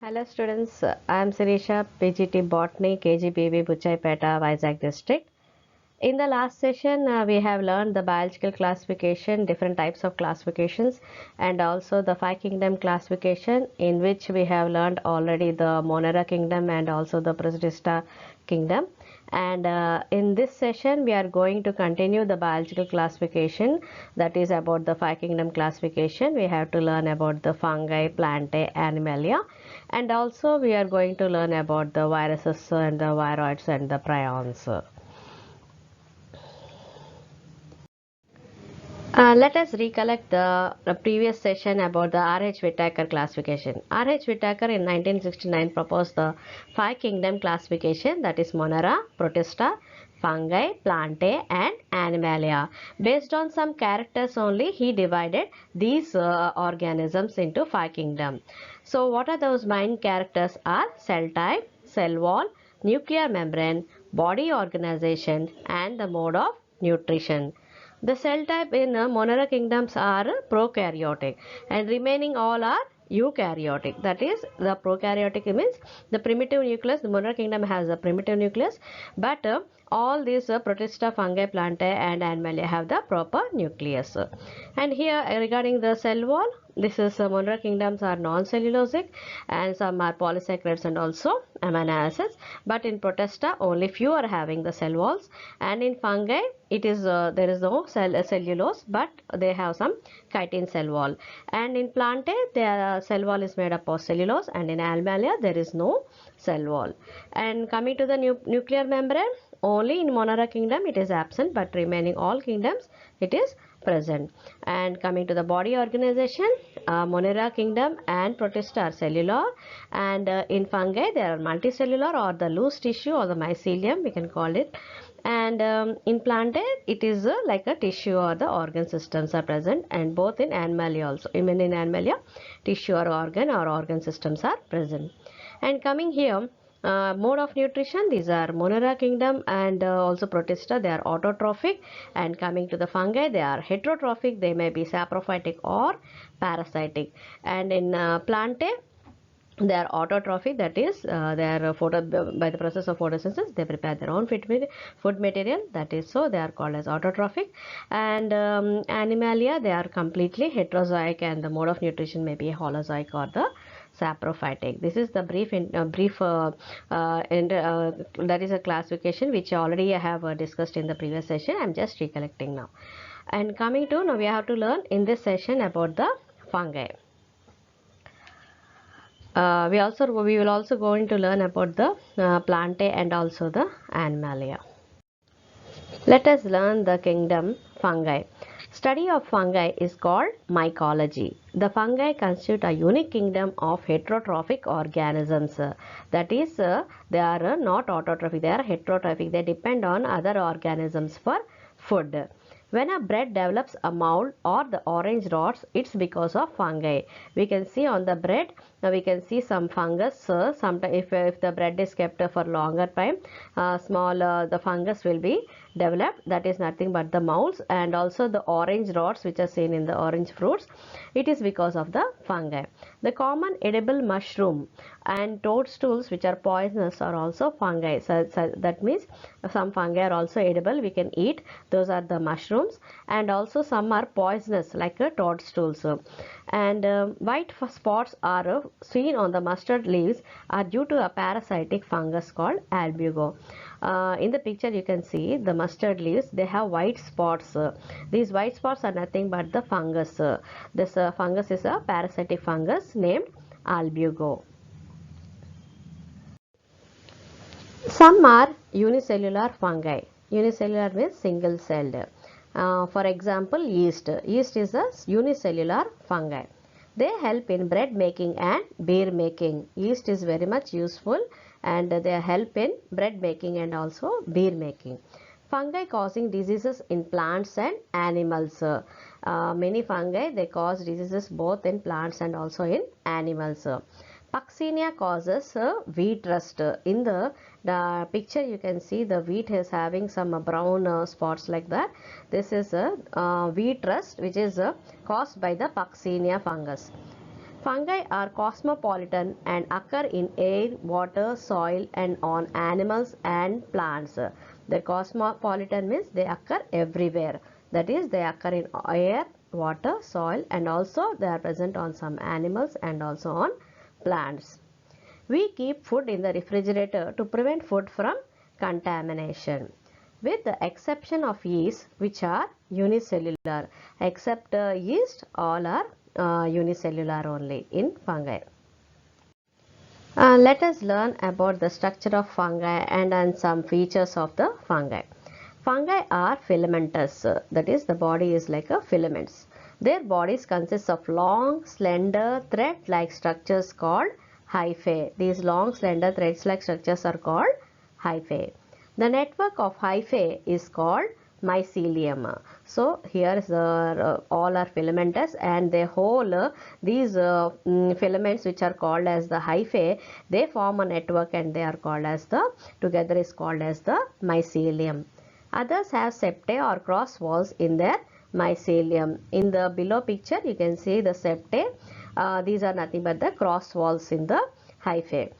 Hello students, I am Sirisha, PGT Botany, KGBB, Buchaipeta, Vizag district. In the last session, we have learned the biological classification, different types of classifications, and also the five kingdom classification, in which we have learned already the Monera kingdom and also the Protista kingdom. And in this session, we are going to continue the biological classification, that is about the five kingdom classification. We have to learn about the fungi, Plantae, Animalia, and also we are going to learn about the viruses and the viroids and the prions. Let us recollect the previous session about the R.H. Whittaker classification. R.H. Whittaker in 1969 proposed the five kingdom classification, that is Monera, Protista, Fungi, Plantae and Animalia. Based on some characters only, he divided these organisms into five kingdoms. So what are those main characters are cell type, cell wall, nuclear membrane, body organization and the mode of nutrition. The cell type in Monera kingdoms are prokaryotic and remaining all are eukaryotic. That is, the prokaryotic means the primitive nucleus. The Monera kingdom has a primitive nucleus, but all these Protista, fungi, Plantae and Animalia have the proper nucleus. And here regarding the cell wall, this is Monera kingdoms are non-cellulosic and some are polysaccharides and also amino acids, but in Protista only few are having the cell walls, and in fungi it is there is no cellulose, but they have some chitin cell wall, and in Plantae their cell wall is made up of cellulose, and in Animalia there is no cell wall. And coming to the nuclear membrane, only in Monera kingdom it is absent, but remaining all kingdoms it is present. And coming to the body organization, Monera kingdom and Protista are cellular, and in fungi there are multicellular or the loose tissue or the mycelium we can call it, and in Plantae it is like a tissue or the organ systems are present, and both in Animalia also. Even in Animalia, tissue or organ systems are present. And coming here, mode of nutrition, these are Monera kingdom and also Protista, they are autotrophic, and coming to the fungi, they are heterotrophic, they may be saprophytic or parasitic, and in Plantae they are autotrophic, that is they are by the process of photosynthesis they prepare their own food material, that is so they are called as autotrophic. And Animalia, they are completely heterozoic, and the mode of nutrition may be holozoic or the saprophytic. This is the that is a classification which already I have discussed in the previous session. I am just recollecting now. And coming to now, we have to learn in this session about the fungi. We will also going to learn about the Plantae and also the Animalia. Let us learn the kingdom fungi. Study of fungi is called mycology. The fungi constitute a unique kingdom of heterotrophic organisms. That is, they are not autotrophic, they are heterotrophic. They depend on other organisms for food. When a bread develops a mold or the orange rods, it's because of fungi. We can see on the bread, we can see some fungus. Sometimes if the bread is kept for longer time, the fungus will be developed. That is nothing but the molds, and also the orange rods which are seen in the orange fruits. It is because of the fungi. The common edible mushroom and toadstools which are poisonous are also fungi. So that means some fungi are also edible, we can eat. Those are the mushrooms, and also some are poisonous like toadstools. And white spots are seen on the mustard leaves are due to a parasitic fungus called albugo. In the picture you can see the mustard leaves, they have white spots. These white spots are nothing but the fungus. This fungus is a parasitic fungus named albugo. Some are unicellular fungi. Unicellular means single celled. For example, yeast. Yeast is a unicellular fungi. They help in bread making and beer making. Yeast is very much useful, and they help in bread making and also beer making. Fungi causing diseases in plants and animals. Many fungi, they cause diseases both in plants and also in animals. Puccinia causes wheat rust. In the picture you can see the wheat is having some brown spots like that. This is a wheat rust which is caused by the Puccinia fungus. Fungi are cosmopolitan and occur in air, water, soil and on animals and plants. The cosmopolitan means they occur everywhere. That is, they occur in air, water, soil and also they are present on some animals and also on plants. We keep food in the refrigerator to prevent food from contamination. With the exception of yeast, which are unicellular. Except yeast, all are unicellular only in fungi. Let us learn about the structure of fungi and some features of the fungi. Fungi are filamentous, that is the body is like a filaments. Their bodies consist of long, slender, thread-like structures called hyphae. These long, slender, threads-like structures are called hyphae. The network of hyphae is called mycelium. So here is all are filamentous and they hold these filaments which are called as the hyphae. They form a network and they are called as the together is called as the mycelium. Others have septae or cross walls in their mycelium. In the below picture you can see the septae. These are nothing but the cross walls in the hyphae.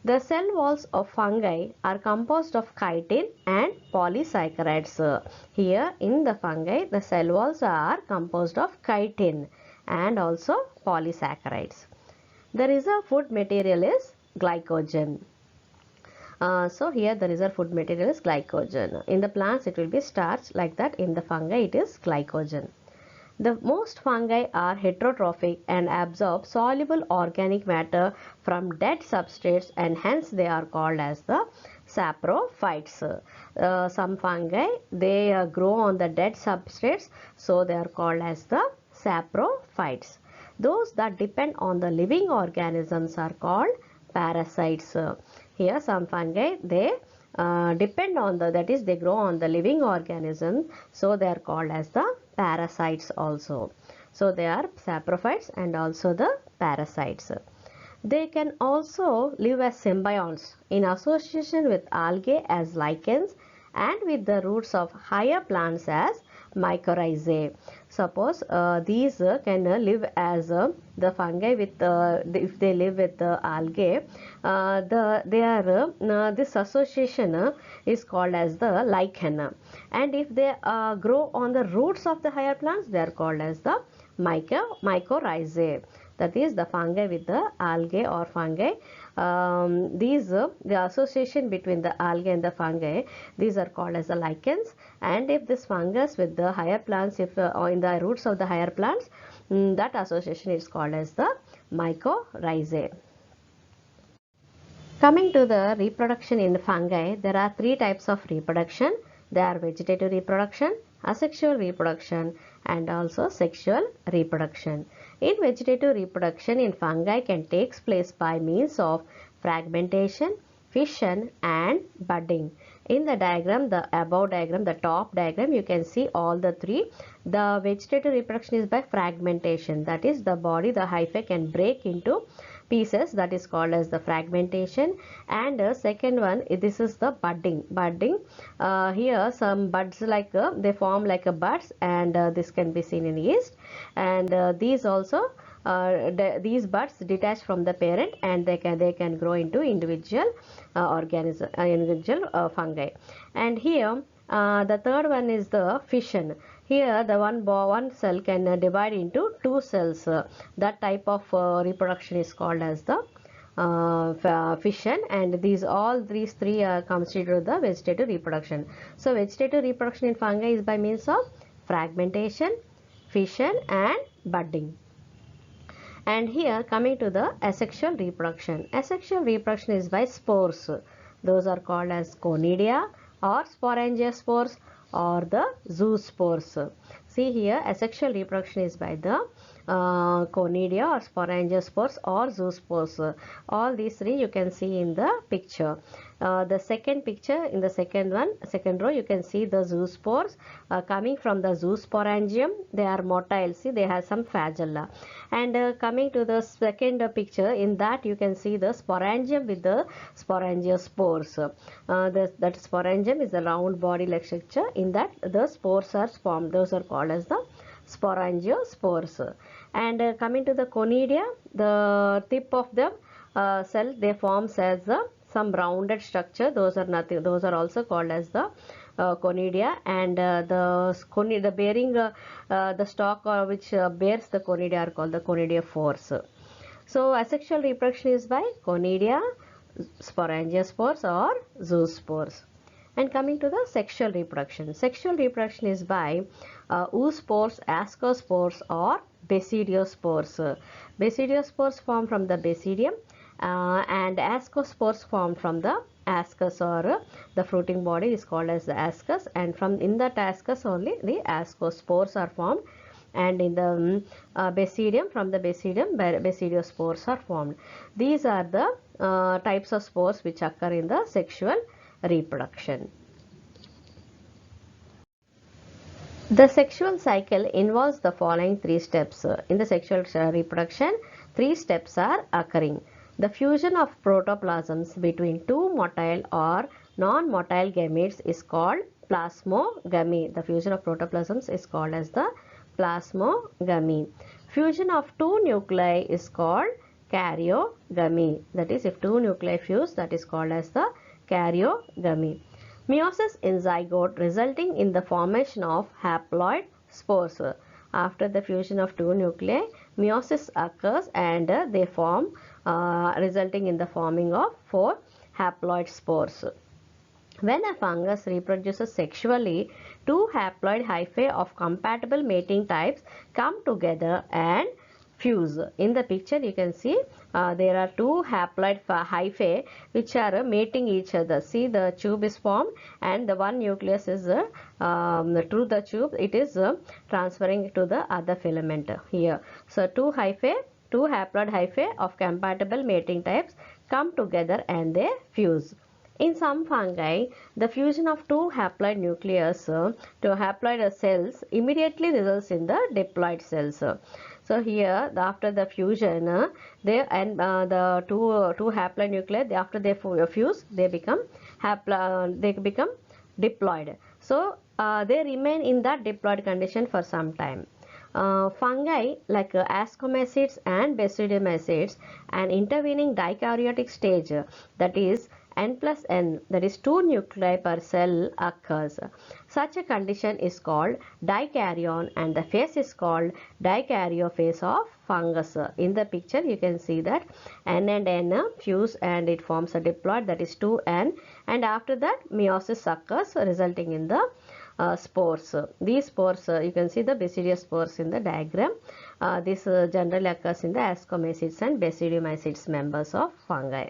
The cell walls of fungi are composed of chitin and polysaccharides. Here in the fungi, the cell walls are composed of chitin and also polysaccharides. The reserve food material is glycogen. So here the reserve food material is glycogen. In the plants it will be starch, like that in the fungi it is glycogen. The most fungi are heterotrophic and absorb soluble organic matter from dead substrates and hence they are called as the saprophytes. Some fungi they grow on the dead substrates, so they are called as the saprophytes. Those that depend on the living organisms are called parasites. Here some fungi they depend on that is they grow on the living organism, so they are called as the parasites also. So they are saprophytes and also the parasites. They can also live as symbionts in association with algae as lichens and with the roots of higher plants as mycorrhizae. Suppose these can live as the fungi with if they live with algae, this association is called as the lichen, and if they grow on the roots of the higher plants, they are called as the mycorrhizae. That is the fungi with the algae or fungi. The association between the algae and the fungi, these are called as the lichens, and if this fungus with the higher plants, if or in the roots of the higher plants, that association is called as the mycorrhizae. Coming to the reproduction in the fungi, there are three types of reproduction. They are vegetative reproduction, asexual reproduction and also sexual reproduction. In vegetative reproduction in fungi can take place by means of fragmentation, fission and budding. In the diagram, the above diagram, the top diagram, you can see all the three. The vegetative reproduction is by fragmentation. That is the body, the hyphae can break into pieces, that is called as the fragmentation. And second one, this is the budding. Here some buds like they form like a buds, and this can be seen in yeast, and these also these buds detach from the parent and they can grow into individual individual fungi. And here the third one is the fission. Here the one cell can divide into two cells. That type of reproduction is called as the fission, and these three constitute the vegetative reproduction. So vegetative reproduction in fungi is by means of fragmentation, fission and budding. And here coming to the asexual reproduction. Asexual reproduction is by spores. Those are called as conidia or sporangiospores or the zoospores. See here, asexual reproduction is by the conidia or sporangiospores or zoospores. All these three you can see in the picture. The second picture, in the second row, you can see the zoospores coming from the zoosporangium. They are motile. See, they have some flagella. And coming to the second picture, in that you can see the sporangium with the sporangiospores. That sporangium is a round body-like structure. In that, the spores are formed. Those are called as the sporangiospores. And coming to the conidia, the tip of the cell, they forms as some rounded structure. Those are nothing. Those are also called as the conidia, and the bearing the stalk which bears the conidia are called the conidiophores. So asexual reproduction is by conidia, sporangiospores or zoospores. And coming to the sexual reproduction is by oospores, ascospores or basidiospores. Basidiospores form from the basidium and ascospores form from the ascus, or the fruiting body is called as the ascus, and from in that ascus only the ascospores are formed, and in the basidium, from the basidium basidiospores are formed. These are the types of spores which occur in the sexual reproduction. The sexual cycle involves the following three steps. In the sexual reproduction, three steps are occurring. The fusion of protoplasms between two motile or non-motile gametes is called plasmogamy. The fusion of protoplasms is called as the plasmogamy. Fusion of two nuclei is called karyogamy. That is, if two nuclei fuse, that is called as the karyogamy. Meiosis in zygote resulting in the formation of haploid spores. After the fusion of two nuclei, meiosis occurs and they form resulting in the forming of 4 haploid spores. When a fungus reproduces sexually, two haploid hyphae of compatible mating types come together and fuse. In the picture you can see there are two haploid hyphae which are mating each other. See, the tube is formed and the one nucleus is through the tube it is transferring to the other filament here. So two haploid hyphae of compatible mating types come together and they fuse. In some fungi, the fusion of two haploid nucleus to haploid cells immediately results in the diploid cells. So here, after the fusion, the two haploid nuclei, after they fuse, they become diploid. So they remain in that diploid condition for some time. Fungi like ascomycetes and basidiomycetes, an intervening dikaryotic stage, that is N plus N, that is 2 nuclei per cell, occurs. Such a condition is called dikaryon and the phase is called dikaryophase of fungus. In the picture you can see that N and N fuse and it forms a diploid, that is 2N, and after that meiosis occurs resulting in the spores. These spores, you can see the basidiospores in the diagram. This generally occurs in the ascomycetes and basidiomycetes members of fungi.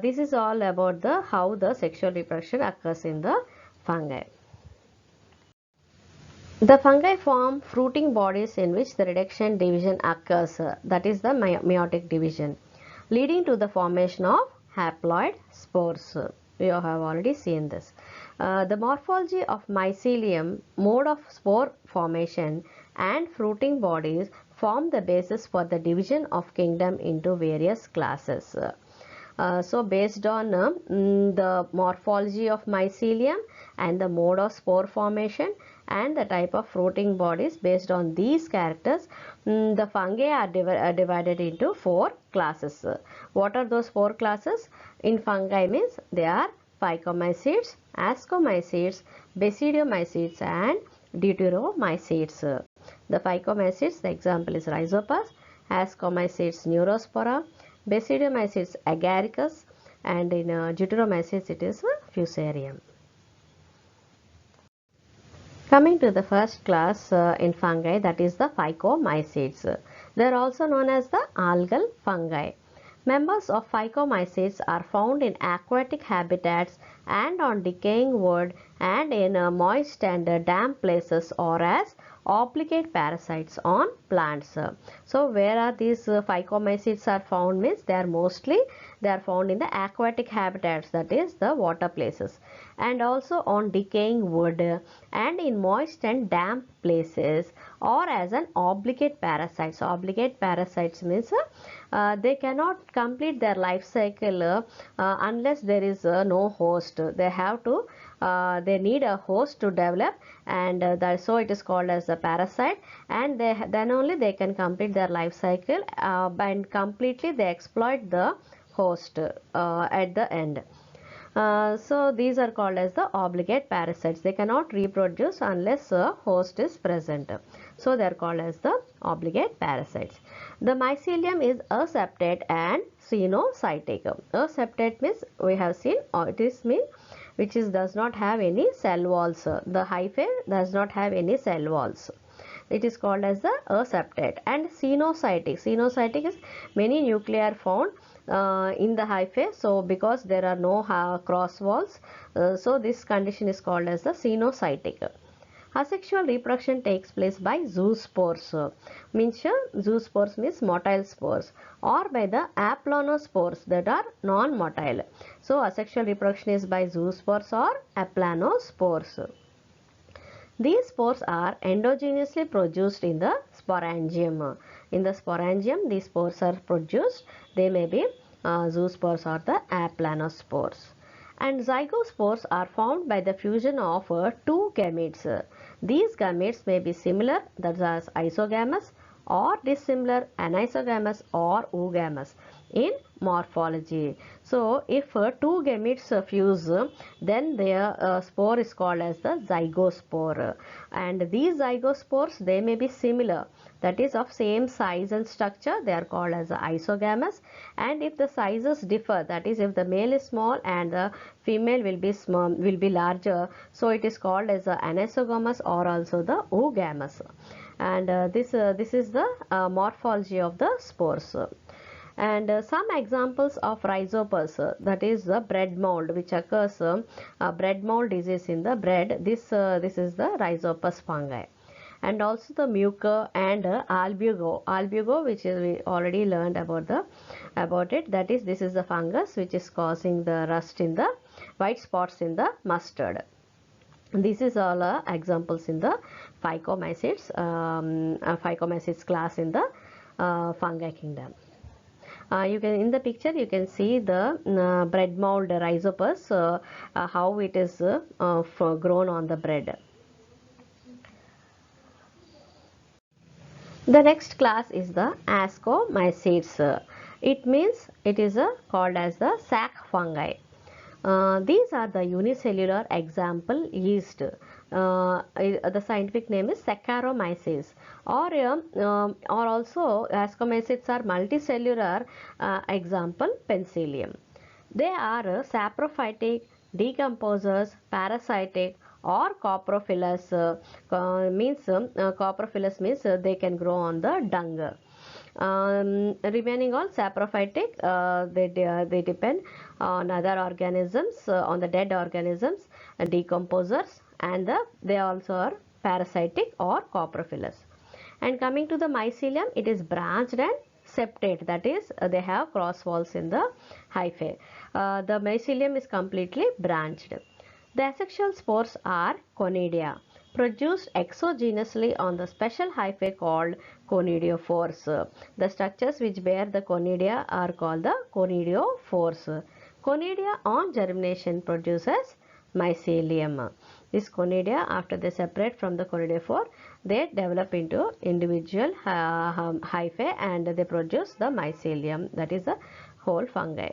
This is all about how the sexual reproduction occurs in the fungi. The fungi form fruiting bodies in which the reduction division occurs, that is the meiotic division, leading to the formation of haploid spores. We have already seen this. The morphology of mycelium, mode of spore formation and fruiting bodies form the basis for the division of kingdom into various classes. So based on the morphology of mycelium and the mode of spore formation and the type of fruiting bodies, based on these characters, the fungi are divided into 4 classes. What are those 4 classes? In fungi means they are phycomycetes, ascomycetes, basidiomycetes and deuteromycetes. The phycomycetes, the example is Rhizopus, ascomycetes Neurospora, basidiomycetes agaricus, and in deuteromycetes it is fusarium. Coming to the first class in fungi, that is the phycomycetes. They are also known as the algal fungi. Members of phycomycetes are found in aquatic habitats and on decaying wood and in moist and damp places, or as obligate parasites on plants. So where are these phycomycetes are found means they are found in the aquatic habitats, that is the water places, and also on decaying wood and in moist and damp places, or as an obligate parasites. Obligate parasites means they cannot complete their life cycle unless there is no host. They have to they need a host to develop, and so it is called as a parasite, and then only they can complete their life cycle, and completely they exploit the host at the end. So these are called as the obligate parasites. They cannot reproduce unless a host is present. So they are called as the obligate parasites. The mycelium is aseptate and cenocytic. Aseptate means we have seen, or it is mean which is does not have any cell walls. The hyphae does not have any cell walls. It is called as the aseptate. And cenocytic. Cenocytic is many nuclei are found in the hyphae. So because there are no cross walls, so this condition is called as the cenocytic. Asexual reproduction takes place by zoospores. Zoospores means motile spores, or by the aplanospores that are non-motile. So asexual reproduction is by zoospores or aplanospores. These spores are endogenously produced in the sporangium. In the sporangium, these spores are produced. They may be zoospores or the aplanospores. And zygospores are formed by the fusion of two gametes. These gametes may be similar, that is isogamous, or dissimilar, anisogamous or oogamous in morphology. So if two gametes fuse, then their spore is called as the zygospore, and these zygospores, they may be similar, that is of same size and structure, they are called as isogamous. And if the sizes differ, that is if the male is small and the female will be small, will be larger, so it is called as anisogamous or also the oogamous. And this is the morphology of the spores. And some examples of rhizopus, that is the bread mold, which occurs bread mold disease in the bread. This is the rhizopus fungi. And also the mucor and albugo, which is we already learned about it. That is, this is the fungus which is causing the rust in the white spots in the mustard. This is all examples in the Phycomycetes, Phycomycetes class in the fungi kingdom. You can, in the picture you can see the bread mold rhizopus, how it is grown on the bread. The next class is the Ascomycetes. It means it is called as the sac fungi. These are the unicellular example yeast. The scientific name is Saccharomyces, or also Ascomycetes are multicellular example Penicillium. They are saprophytic, decomposers, parasitic, or coprophilous. Coprophilous means they can grow on the dung. Remaining all saprophytic, they depend on other organisms, on the dead organisms, decomposers, and they also are parasitic or coprophilous. And coming to the mycelium, it is branched and septate, that is they have cross walls in the hyphae. The mycelium is completely branched. The asexual spores are conidia, produced exogenously on the special hyphae called conidiophores. The structures which bear the conidia are called the conidiophores. Conidia on germination produces mycelium. This conidia, after they separate from the conidiophore, they develop into individual hyphae and they produce the mycelium, that is the whole fungi.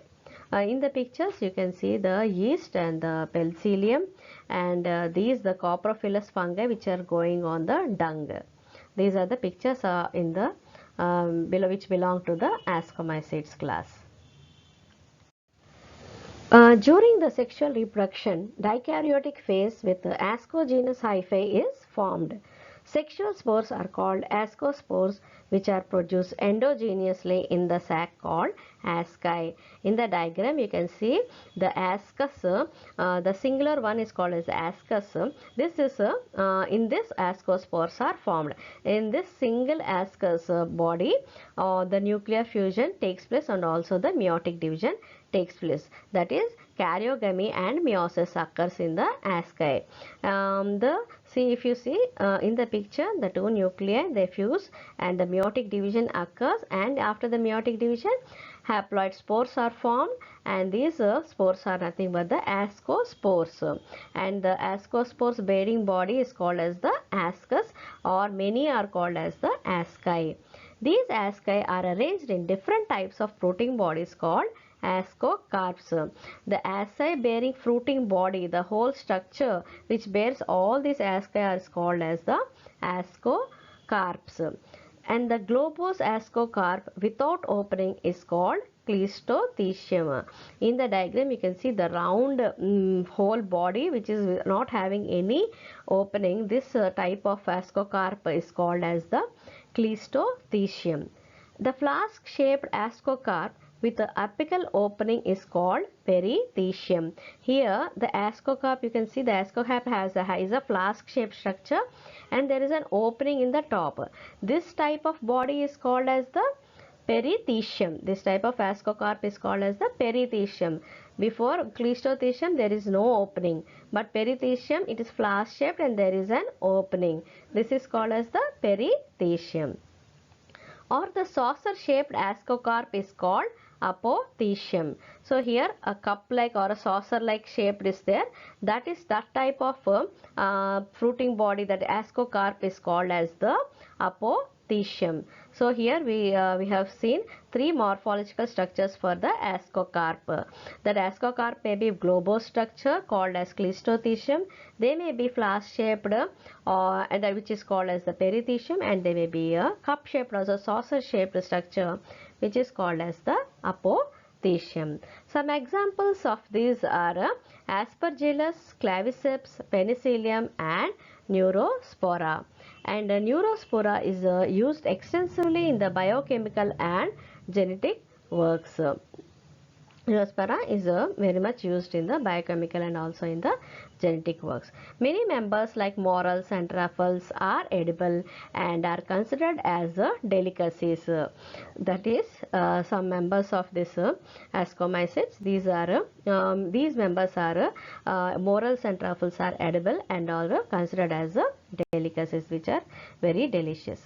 In the pictures you can see the yeast and the Penicillium, and these the coprophilous fungi which are going on the dung. These are the pictures in the below, which belong to the Ascomycetes class. During the sexual reproduction, dikaryotic phase with the ascogenous hyphae is formed. Sexual spores are called ascospores, which are produced endogenously in the sac called asci. In the diagram you can see the ascus, the singular one is called as ascus. This is in this ascospores are formed. In this single ascus body, the nuclear fusion takes place and also the meiotic division takes place. That is, karyogamy and meiosis occurs in the asci. If you see in the picture, the two nuclei they fuse and the meiotic division occurs, and after the meiotic division haploid spores are formed, and these spores are nothing but the ascospores, and the ascospores bearing body is called as the ascus, or many are called as the asci. These asci are arranged in different types of fruiting bodies called ascocarps. The asci bearing fruiting body, the whole structure which bears all these asci is called as the ascocarps. And the globose ascocarp without opening is called cleistothecium. In the diagram you can see the round whole body which is not having any opening. This type of ascocarp is called as the cleistothecium. The flask shaped ascocarp with the apical opening is called perithecium. Here the ascocarp, you can see the ascocarp is a flask shaped structure and there is an opening in the top. This type of body is called as the perithecium. This type of ascocarp is called as the perithecium. Before cleistothecium there is no opening, but perithecium it is flask shaped and there is an opening. This is called as the perithecium. Or the saucer shaped ascocarp is called apothecium. So here a cup like or a saucer like shaped is there. That is that type of fruiting body, that ascocarp is called as the apothecium. So here we have seen three morphological structures for the ascocarp. That ascocarp may be globose structure called as cleistothecium. They may be flask shaped and which is called as the perithecium, and they may be a cup shaped or a saucer shaped structure which is called as the apothecium. Some examples of these are Aspergillus, Claviceps, Penicillium and Neurospora. And Neurospora is used extensively in the biochemical and genetic works. Neurospora is very much used in the biochemical and also in the genetic works. Many members like morels and truffles are edible and are considered as delicacies. That is, some members of this ascomycetes, these members are morels and truffles are edible and are considered as delicacies, which are very delicious.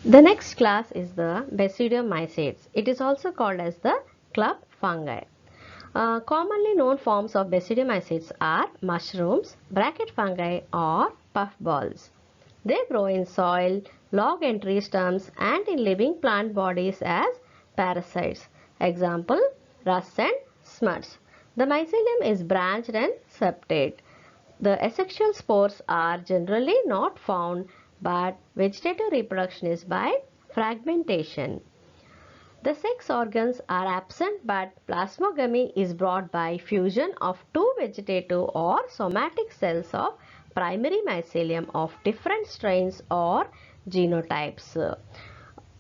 The next class is the basidiomycetes. It is also called as the club fungi. Commonly known forms of basidiomycetes are mushrooms, bracket fungi or puffballs. They grow in soil, log and tree stumps and in living plant bodies as parasites. Example, rust and smuts. The mycelium is branched and septate. The asexual spores are generally not found, but vegetative reproduction is by fragmentation. The sex organs are absent, but plasmogamy is brought by fusion of two vegetative or somatic cells of primary mycelium of different strains or genotypes.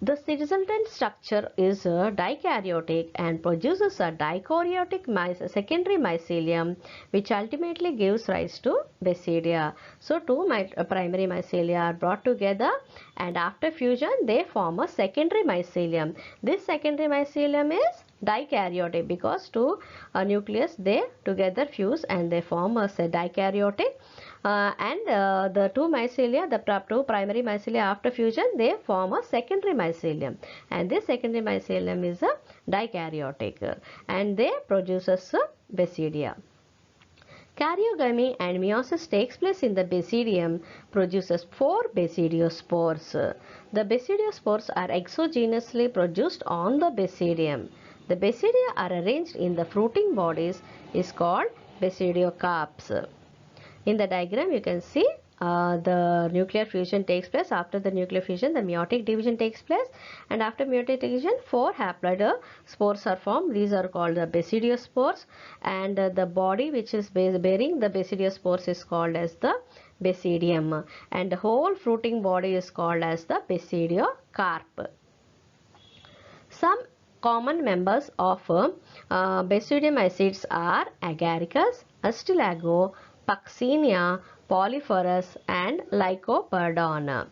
The resultant structure is dikaryotic and produces a dikaryotic secondary mycelium, which ultimately gives rise to basidia. So two primary mycelia are brought together and after fusion they form a secondary mycelium. This secondary mycelium is dikaryotic because two nucleus they together fuse and they form a dikaryotic. The two mycelia, the two primary mycelia after fusion, they form a secondary mycelium, and this secondary mycelium is a dikaryotic and they produces basidia. Karyogamy and meiosis takes place in the basidium, produces 4 basidiospores. The basidiospores are exogenously produced on the basidium. The basidia are arranged in the fruiting bodies is called basidiocarps. In the diagram you can see the nuclear fusion takes place. After the nuclear fusion the meiotic division takes place, and after meiotic division 4 haploid spores are formed. These are called the basidiospores, and the body which is bearing the basidiospores is called as the basidium, and the whole fruiting body is called as the basidiocarp. Some common members of basidiomycetes are Agaricus, Astilago, Puccinia, Polyphorus and Lycoperdon.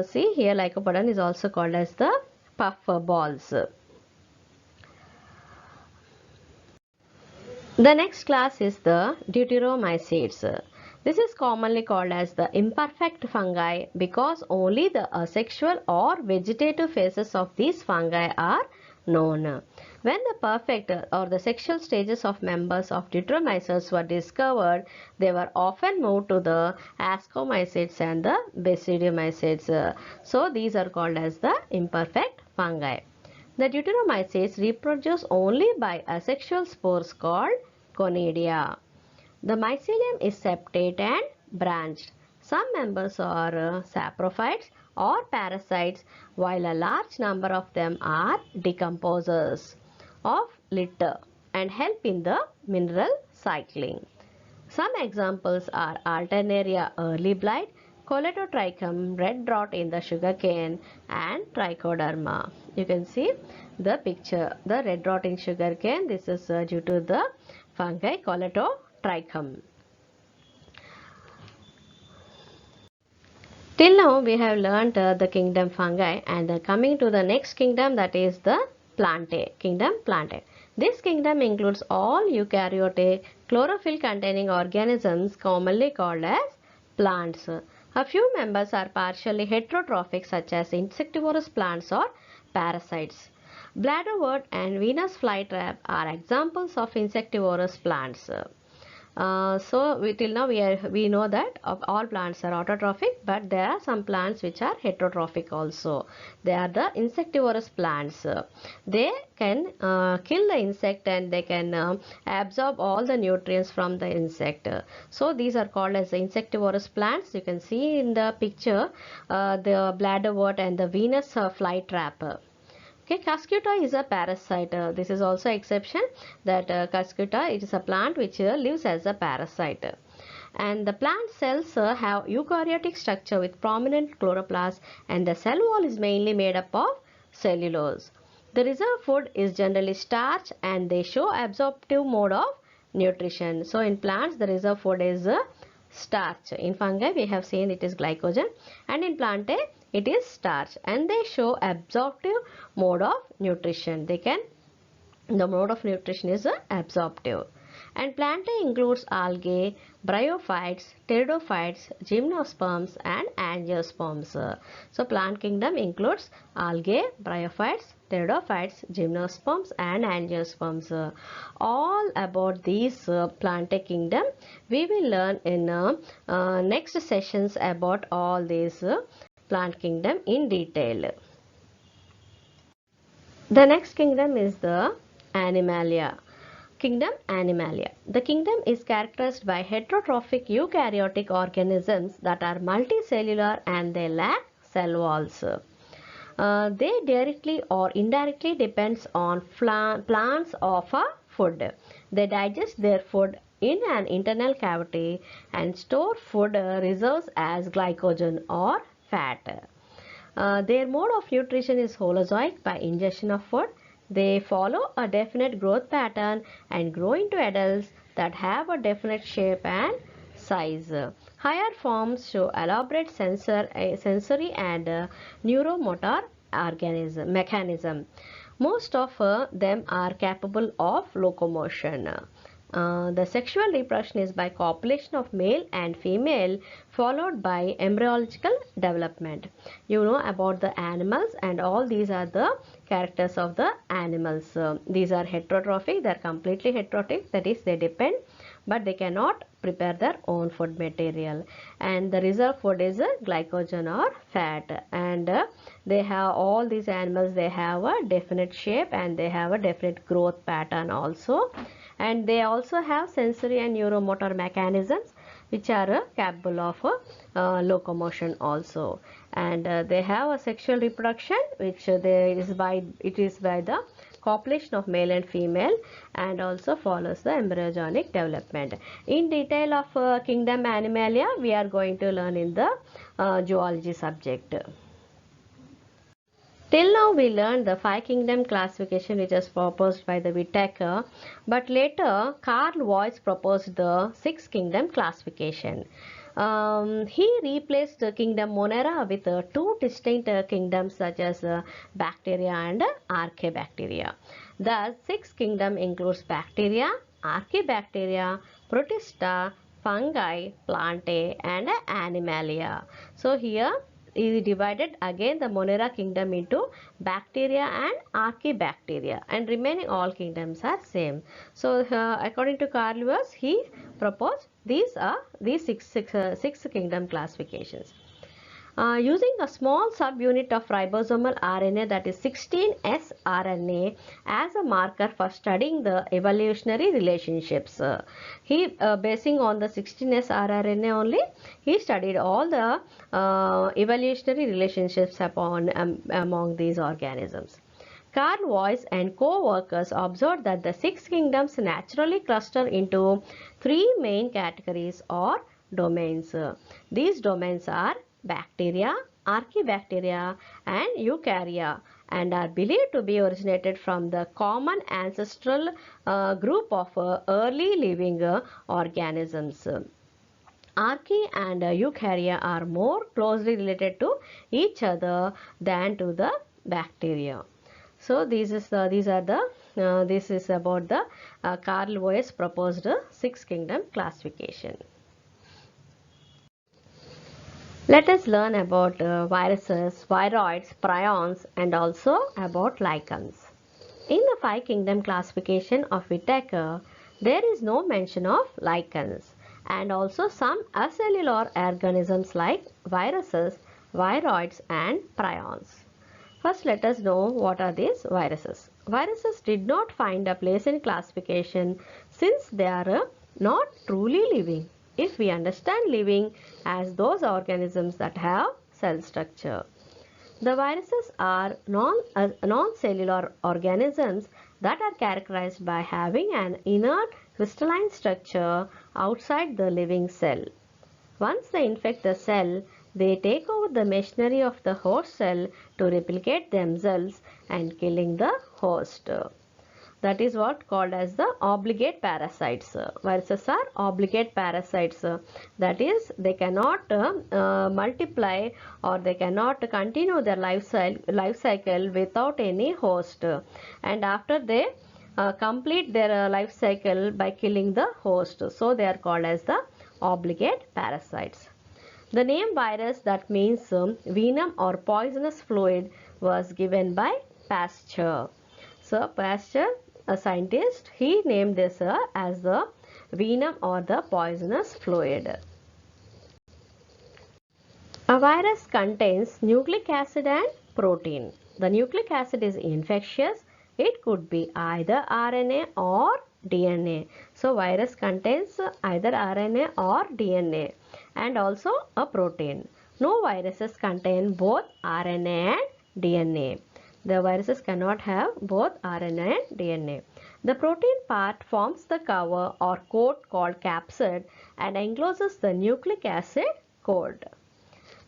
See here Lycoperdon is also called as the puff balls. The next class is the deuteromycetes. This is commonly called as the imperfect fungi because only the asexual or vegetative phases of these fungi are known. When the perfect or the sexual stages of members of Deuteromycetes were discovered, they were often moved to the Ascomycetes and the Basidiomycetes. So these are called as the imperfect fungi. The Deuteromycetes reproduce only by asexual spores called conidia. The mycelium is septate and branched. Some members are saprophytes or parasites, while a large number of them are decomposers of litter and help in the mineral cycling. Some examples are Alternaria early blight, Coletotrichum red rot in the sugarcane, and Trichoderma. You can see the picture, the red rot in sugarcane. This is due to the fungi Coletotrichum. Till now we have learnt the kingdom fungi, and coming to the next kingdom, that is the Plantae, kingdom Plantae. This kingdom includes all eukaryotic chlorophyll containing organisms commonly called as plants. A few members are partially heterotrophic such as insectivorous plants or parasites. Bladderwort and Venus flytrap are examples of insectivorous plants. Till now we know that all plants are autotrophic, but there are some plants which are heterotrophic also. They are the insectivorous plants. They can kill the insect and they can absorb all the nutrients from the insect. So these are called as the insectivorous plants. You can see in the picture the bladderwort and the Venus flytrap. Okay, Cuscuta is a parasite. This is also exception that Cuscuta, it is a plant which lives as a parasite. And the plant cells have eukaryotic structure with prominent chloroplast, and the cell wall is mainly made up of cellulose. The reserve food is generally starch, and they show absorptive mode of nutrition. So in plants the reserve food is starch. In fungi we have seen it is glycogen, and in Plantae it is starch, and they show absorptive mode of nutrition. The mode of nutrition is absorptive. And Plantae includes algae, bryophytes, pteridophytes, gymnosperms and angiosperms. So plant kingdom includes algae, bryophytes, pteridophytes, gymnosperms and angiosperms. All about these Plantae kingdom we will learn in next sessions about all these plant kingdom in detail. The next kingdom is the Animalia. Kingdom Animalia. The kingdom is characterized by heterotrophic eukaryotic organisms that are multicellular and they lack cell walls. They directly or indirectly depends on plants of a food. They digest their food in an internal cavity and store food reserves as glycogen or fat. Their mode of nutrition is holozoic by ingestion of food. They follow a definite growth pattern and grow into adults that have a definite shape and size. Higher forms show elaborate sensory and neuromotor mechanism. Most of them are capable of locomotion. The sexual reproduction is by copulation of male and female followed by embryological development. You know about the animals, and all these are the characters of the animals. These are heterotrophic, they are completely heterotrophic, that is they depend but they cannot prepare their own food material, and the reserve food is glycogen or fat, and they have, all these animals, they have a definite shape and they have a definite growth pattern also, and they also have sensory and neuromotor mechanisms which are capable of locomotion also, and they have a sexual reproduction which it is by the copulation of male and female, and also follows the embryogenic development. In detail of kingdom Animalia we are going to learn in the zoology subject. Till now we learned the 5 kingdom classification which was proposed by the Whittaker, but later Carl Voigt proposed the 6 kingdom classification. He replaced the kingdom Monera with 2 distinct kingdoms such as bacteria and archaebacteria. The 6th kingdom includes bacteria, archaebacteria, Protista, fungi, Plantae and Animalia. So here is divided again the Monera kingdom into bacteria and archaebacteria, and remaining all kingdoms are same. So according to Carl Lewis, he proposed these six kingdom classifications. Using a small subunit of ribosomal RNA, that is 16S RNA, as a marker for studying the evolutionary relationships. Basing on the 16S rRNA only, he studied all the evolutionary relationships among these organisms. Carl Weiss and co-workers observed that the six kingdoms naturally cluster into three main categories or domains. These domains are bacteria, archaebacteria and eukarya, and are believed to be originated from the common ancestral group of early living organisms. Archaea and eukarya are more closely related to each other than to the bacteria. So this is about the Carl Weiss proposed six kingdom classification. Let us learn about viruses, viroids, prions and also about lichens. In the five kingdom classification of Whittaker, there is no mention of lichens, and also some acellular organisms like viruses, viroids and prions. First, let us know what are these viruses. Viruses did not find a place in classification since they are not truly living. If we understand living as those organisms that have cell structure. The viruses are non-cellular organisms that are characterized by having an inert crystalline structure outside the living cell. Once they infect the cell, they take over the machinery of the host cell to replicate themselves and killing the host. That is what called as the obligate parasites. Viruses are obligate parasites. That is, they cannot multiply or they cannot continue their life cycle without any host. And after they complete their life cycle by killing the host. So they are called as the obligate parasites. The name virus, that means venom or poisonous fluid, was given by Pasteur. So Pasteur, a scientist, he named this as the venom or the poisonous fluid. A virus contains nucleic acid and protein. The nucleic acid is infectious. It could be either RNA or DNA. So virus contains either RNA or DNA and also a protein. No viruses contain both RNA and DNA. The viruses cannot have both RNA and DNA. The protein part forms the cover or coat called capsid and encloses the nucleic acid coat.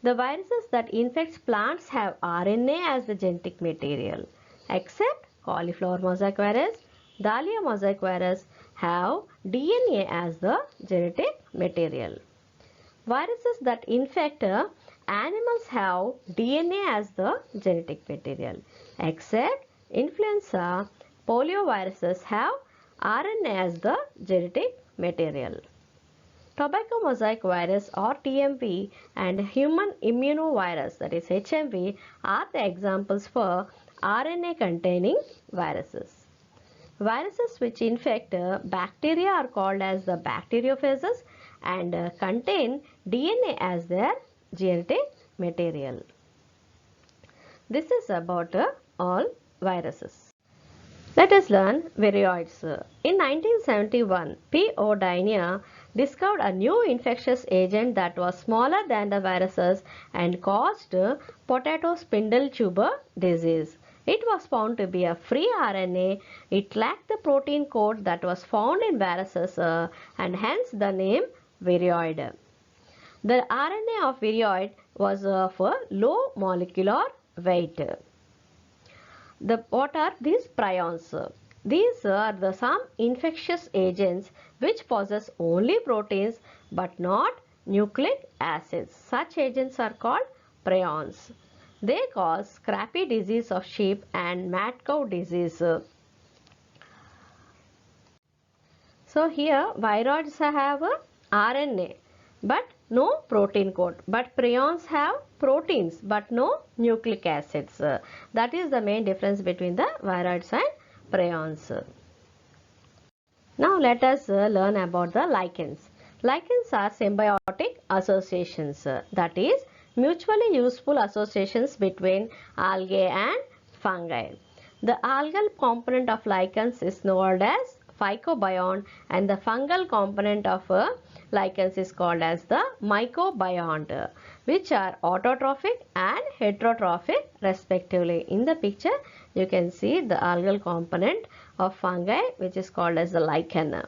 The viruses that infect plants have RNA as the genetic material, except cauliflower mosaic virus, dahlia mosaic virus have DNA as the genetic material. Viruses that infect animals have DNA as the genetic material, except influenza, polioviruses have RNA as the genetic material. Tobacco mosaic virus or TMV and human immunovirus, that is HMV, are the examples for RNA containing viruses. Viruses which infect bacteria are called as the bacteriophages and contain DNA as their genetic material. This is about all viruses. Let us learn viroids. In 1971, P. O. Dynia discovered a new infectious agent that was smaller than the viruses and caused potato spindle tuber disease. It was found to be a free RNA. It lacked the protein coat that was found in viruses and hence the name viroid. The RNA of viroid was of a low molecular weight. What are these prions? These are some infectious agents which possess only proteins but not nucleic acids. Such agents are called prions. They cause scrapie disease of sheep and mad cow disease. So here viroids have RNA but no protein code. But prions have proteins but no nucleic acids. That is the main difference between the viroids and prions. Now let us learn about the lichens. Lichens are symbiotic associations, that is mutually useful associations between algae and fungi. The algal component of lichens is known as phycobiont and the fungal component of lichens is called as the mycobiont, which are autotrophic and heterotrophic respectively. In the picture you can see the algal component of fungi which is called as the lichen.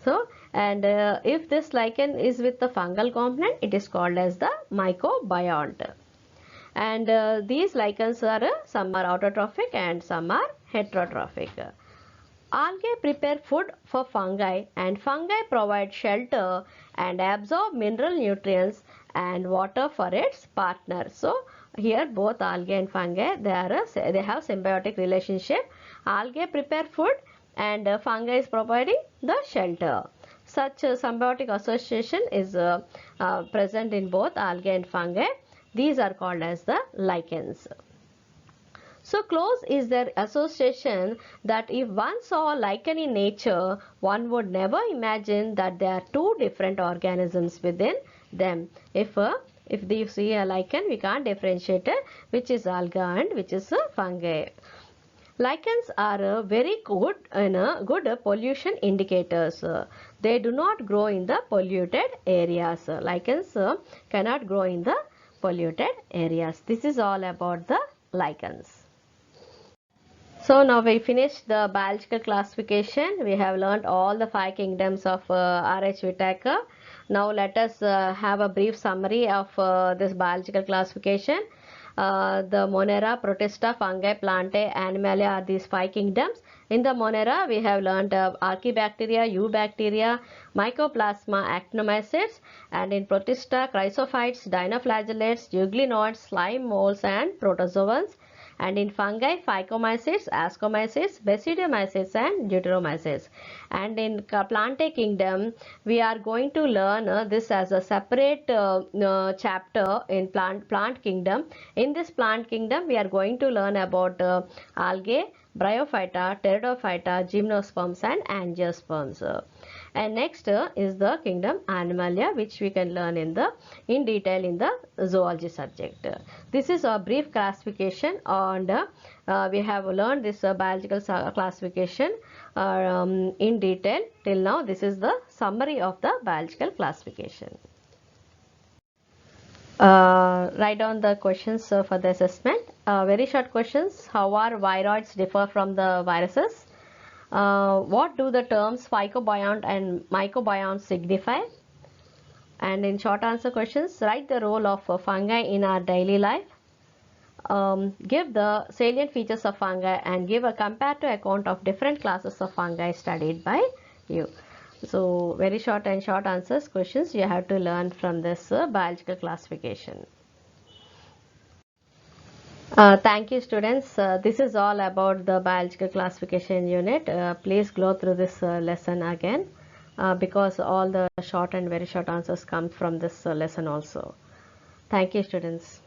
So, and if this lichen is with the fungal component, it is called as the mycobiont. And these lichens are some are autotrophic and some are heterotrophic. Algae prepare food for fungi and fungi provide shelter and absorb mineral nutrients and water for its partner. So here both algae and fungi they have symbiotic relationship. Algae prepare food and fungi is providing the shelter. Such symbiotic association is present in both algae and fungi. These are called as the lichens. So close is their association that if one saw a lichen in nature, one would never imagine that there are two different organisms within them. If you see a lichen, we can't differentiate it, which is alga and which is fungi. Lichens are very good good pollution indicators. They do not grow in the polluted areas. Lichens cannot grow in the polluted areas. This is all about the lichens. So now we finished the biological classification. We have learned all the 5 kingdoms of R.H. Whittaker. Now let us have a brief summary of this biological classification. The Monera, Protista, Fungi, Plantae, Animalia are these 5 kingdoms. In the Monera, we have learned Archaebacteria, Eubacteria, Mycoplasma, Actinomycetes, and in Protista, Chrysophytes, Dinoflagellates, Euglenoids, slime molds, and Protozoans. And in fungi, Phycomycetes, Ascomycetes, Basidiomycetes and Deuteromycetes. And in Plantae kingdom, we are going to learn this as a separate chapter in plant kingdom. In this plant kingdom, we are going to learn about algae, Bryophyta, Pteridophyta, Gymnosperms and Angiosperms. And next is the kingdom Animalia, which we can learn in detail in the zoology subject. This is a brief classification, and we have learned this biological classification in detail till now. This is the summary of the biological classification. Write down the questions for the assessment. Very short questions. How are viroids differ from the viruses? What do the terms phycobiont and mycobiont signify? And in short answer questions, write the role of fungi in our daily life. Give the salient features of fungi and give a comparative account of different classes of fungi studied by you. So very short and short answers questions you have to learn from this biological classification. Thank you students. This is all about the biological classification unit. Please go through this lesson again because all the short and very short answers come from this lesson also. Thank you students.